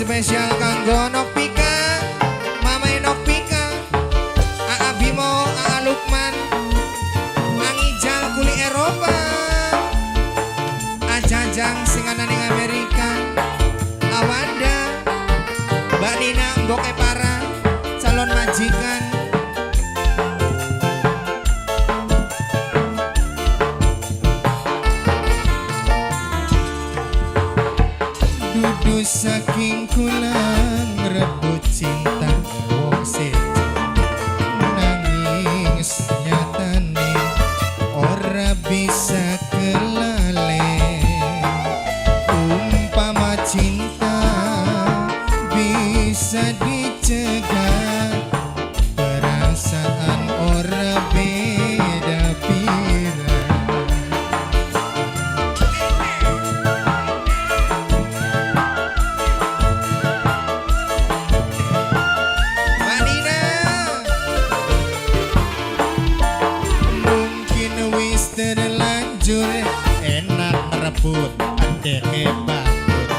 spesial kanggo Nopika, Mamai Nopika, Aa Bimo, Aa Lukman, Angijal kuli Eropa, Ajajang singanan ing Amerika, Awanda, Mbak Nina Mboke Para, calon majikan. Dudu saking kulang rebut cinta wong sejo, nangis nyatane ora bisa kelalen. Umpama cinta bisa dicegah, perasaan ora beda pira. Mbak Nina, mungkin wis terlanjur enak merebut adeke bangkut.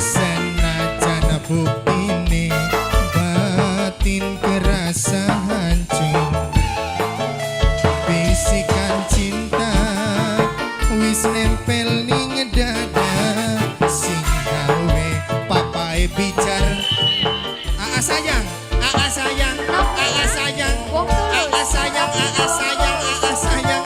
Senajan buktine batin kerasa hancur, bisikan cinta wis nempel ning dada, sing gawe papae bicar. Aa sayang, Aa sayang, Aa sayang, Aa sayang, Aa sayang, Aa sayang.